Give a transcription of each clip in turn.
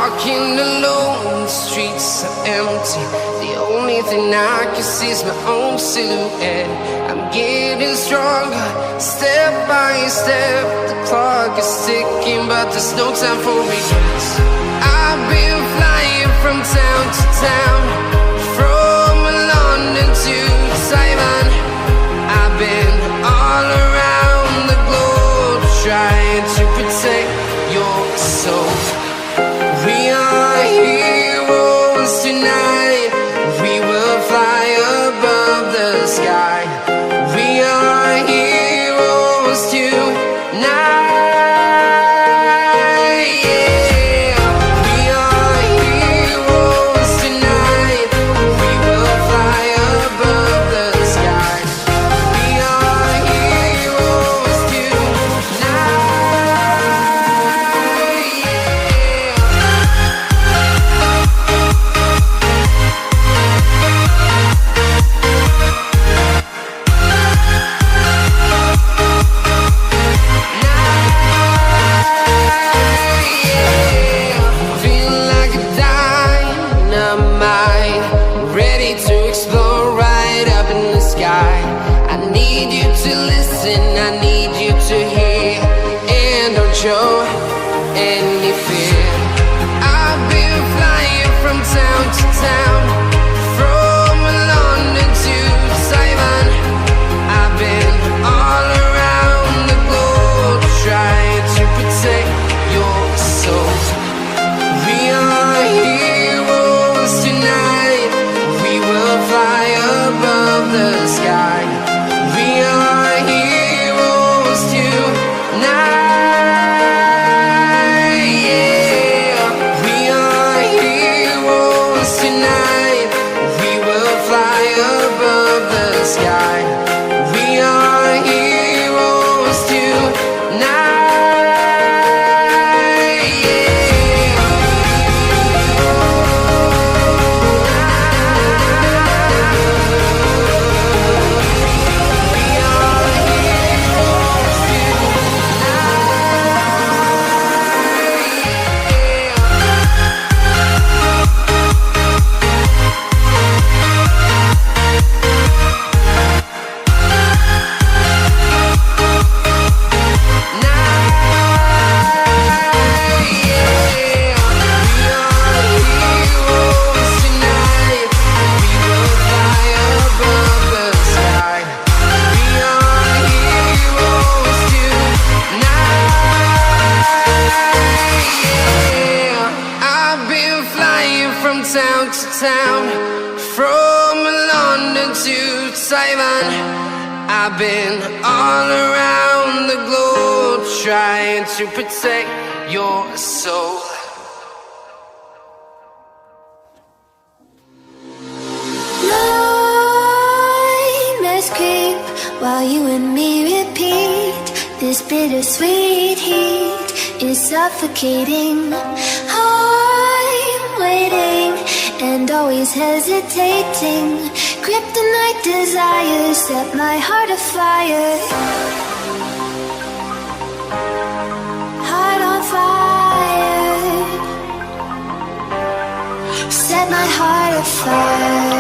walking alone, the streets are empty. The only thing I can see is my own silhouette. I'm getting stronger, step by step. The clock is ticking, but there's no time for regrets. I've been flying from town to town, from London to Taiwan. I've been all around the globe, trying to protect your soul. We are heroes tonight. We will fly above the sky. We are heroes tonight. Yeah. We are heroes tonight. We will fly above the sky. We are heroes tonight. Feeling like a dynamite, ready to explode right up in the sky. I need you to listen, I need you to hear, and don't show any fear. I've been flying from town to town, from London to Taiwan. I've been all around the globe, trying to protect your soul. We are heroes tonight. We will fly above the sky. We are heroes tonight. Yeah. We are heroes tonight. We will fly above the sky. We are heroes tonight. Town to town, from London to Taiwan. I've been all around the globe, trying to protect your soul. Nightmares creep while you and me repeat. This bittersweet heat is suffocating. I'm waiting and always hesitating. Kryptonite desires set my heart afire. Heart on fire. Set my heart afire.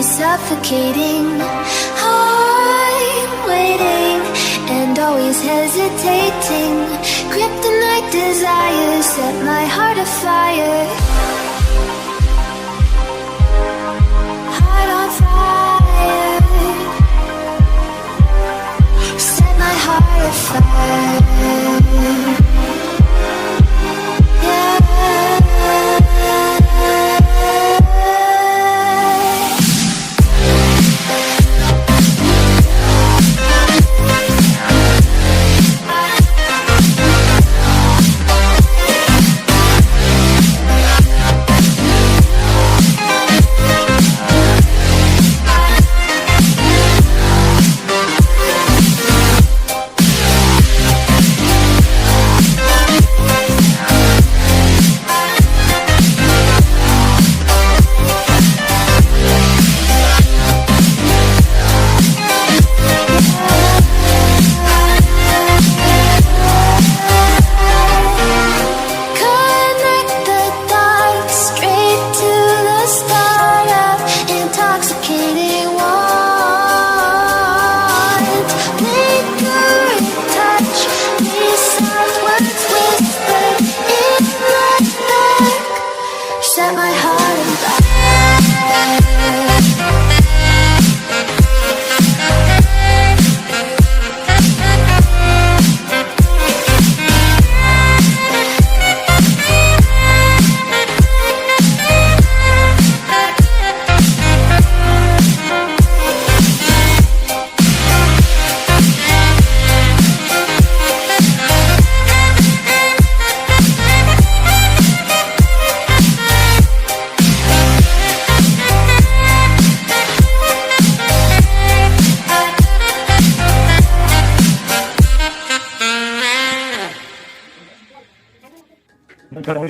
is suffocating. I'm waiting and always hesitating. Kryptonite desires set my heart afire. Heart on fire. Set my heart afire. Cara, muy